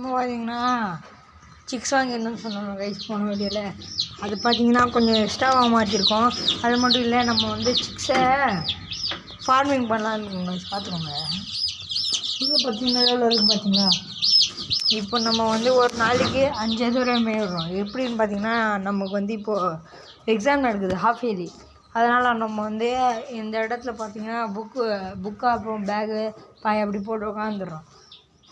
இப்போ பார்த்தீங்கன்னா சிக்ஸ் வாங்கிடணும்னு சொன்னாங்க ரைஸ் போன வீடியோவில். அது பார்த்தீங்கன்னா கொஞ்சம் எக்ஸ்ட்ராவாக மாற்றிருக்கோம். அது மட்டும் இல்லை, நம்ம வந்து சிக்ஸை ஃபார்மிங் பண்ணலான்னு பார்த்துக்கோங்க. இது பார்த்தீங்கன்னா எவ்வளோ இருக்குது பார்த்தீங்களா. இப்போ நம்ம வந்து ஒரு நாளைக்கு 5 தடவை மேயிடுறோம். எப்படின்னு பார்த்தீங்கன்னா, நமக்கு வந்து இப்போது எக்ஸாம் நடக்குது ஹாஃப் இயர்லி. அதனால் நம்ம வந்து இந்த இடத்துல பார்த்தீங்கன்னா புக்கு அப்புறம் பேகு பாய் அப்படி போட்டு உட்காந்துடுறோம்.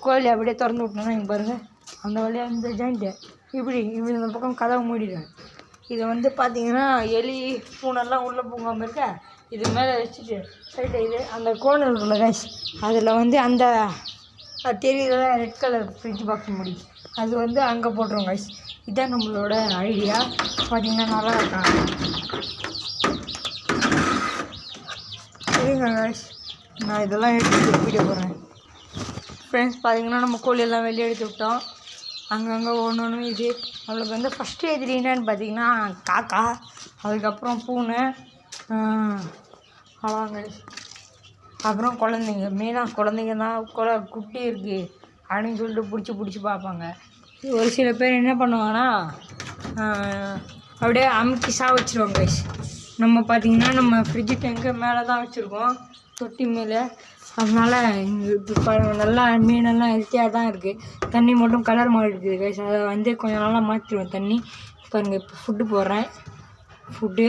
கோழி அப்படியே திறந்து விட்டோன்னா இங்கே பாருங்கள், அந்த வழியாக இந்த ஜாயிண்ட்டு இப்படி இந்த பக்கம் கதவை மூடிடுவேன். இதை வந்து பார்த்தீங்கன்னா எலி பூனெல்லாம் உள்ளே பூங்காமல் இருக்க இது மேலே வச்சுட்டு சைட்டை இது அந்த கோணல் இருக்குல்ல கைஸ், அதில் வந்து அந்த தெரியுற ரெட் கலர் ஃப்ரிட்ஜ் பாக்ஸ் முடி அது வந்து அங்கே போட்டுருவோம் கைஸ். இதுதான் நம்மளோட ஐடியா. பார்த்தீங்கன்னா நல்லா இருக்காங்க. சரிங்க கைஸ், நான் இதெல்லாம் எடுத்து வீடியோ போடுறேன். ஃப்ரெண்ட்ஸ் பார்த்தீங்கன்னா நம்ம கோழியெல்லாம் வெளியே எடுத்து விட்டோம். அங்கங்கே ஒன்று இது நம்மளுக்கு வந்து ஃபஸ்ட்டு எதிரி என்னன்னு பார்த்தீங்கன்னா காக்கா, அதுக்கப்புறம் பூனை, அவ்வளோங்க. அப்புறம் குழந்தைங்க, மெயினாக குழந்தைங்க தான் குட்டி இருக்குது அப்படின்னு சொல்லிட்டு பிடிச்சி பார்ப்பாங்க. ஒரு சில பேர் என்ன பண்ணுவாங்கன்னா அப்படியே அமுக்கி வச்சுருவாங்க கைஸ். நம்ம பார்த்திங்கன்னா நம்ம ஃப்ரிட்ஜு டேங்க்கு மேலே தான் வச்சுருக்கோம், தொட்டி மேலே. அதனால் இப்போ நல்லா மீனெல்லாம் ஹெல்த்தியாக தான் இருக்குது. தண்ணி மட்டும் கலர் மாறி இருக்குது கைஸ். அதை வந்து கொஞ்சம் நல்லா மாற்றிடுவேன் தண்ணி. பாருங்கள், இப்போ ஃபுட்டு போடுறேன். ஃபுட்டு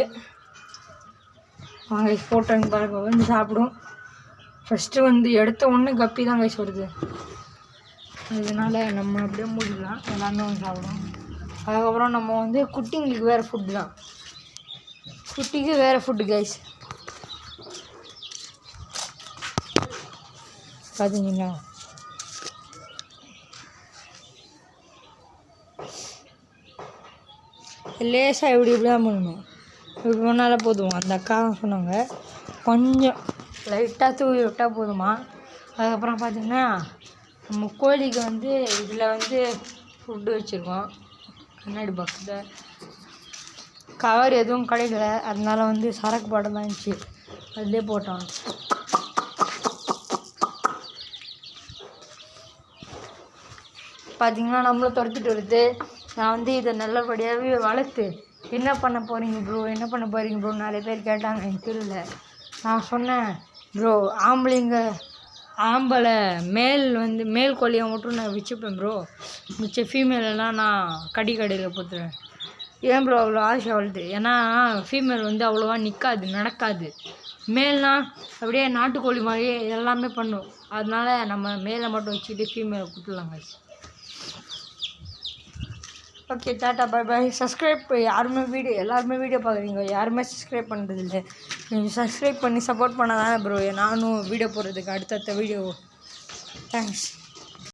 வாங்க போட்டேன்னு பாருங்க, வந்து சாப்பிடும். ஃபஸ்ட்டு வந்து எடுத்த உடனே கப்பி தான் கைஸ் வருது. அதனால் நம்ம அப்படியே மூடிடலாம், எல்லாமே வந்து சாப்பிடும். அதுக்கப்புறம் நம்ம வந்து குட்டிங்களுக்கு வேறு ஃபுட்டு தான், குட்டிக்கு வேறு ஃபுட்டு கைஸ். பார்த்தீங்கன்னா லேசாக இப்படி தான் பண்ணணும். இப்படி பண்ணாலே போதுமா, அந்த அக்கா சொன்னாங்க. கொஞ்சம் லைட்டாக தூவி விட்டால் போதுமா. அதுக்கப்புறம் பார்த்திங்கன்னா நம்ம கோழிக்கு வந்து இதில் வந்து ஃபுட்டு வச்சுருக்கோம். கண்ணாடி பாக்ஸில் கவர் எதுவும் கிடைக்கல, அதனால வந்து சரக்கு பாடம் தான் இருந்துச்சு, அதிலே போட்டோம். பார்த்திங்கன்னா நம்மளும் துரத்திட்டு வருது. நான் வந்து இதை நல்லபடியாகவே வளர்த்து என்ன பண்ண போகிறீங்க ப்ரோ நிறைய பேர் கேட்டாங்க எனக்கு தெரியல. நான் சொன்னேன் ப்ரோ, ஆம்பளை மேல் கோழியை மட்டும் நான் வச்சுப்பேன் ப்ரோ, மிச்ச ஃபீமேலெல்லாம் நான் கடையில் போத்துறேன். ஏன் ப்ரோ அவ்வளோ ஆசை வளர்த்து? ஏன்னா ஃபீமேல் வந்து அவ்வளோவா நடக்காது. மேல்னால் அப்படியே நாட்டுக்கோழி மாதிரியே எல்லாமே பண்ணும். அதனால நம்ம மேலே மட்டும் வச்சுக்கிட்டு ஃபீமேலை கொடுத்துடலாங்க. Okay, tata, bye bye. Subscribe எல்லாருமே வீடியோ பார்க்குறீங்க, யாருமே சப்ஸ்கிரைப் பண்ணுறதில்லை. நீங்கள் சப்ஸ்கிரைப் பண்ணி சப்போர்ட் பண்ணாதானே ப்ரோ நானும் வீடியோ போடுறதுக்கு அடுத்தடுத்த வீடியோ. தேங்க்ஸ்.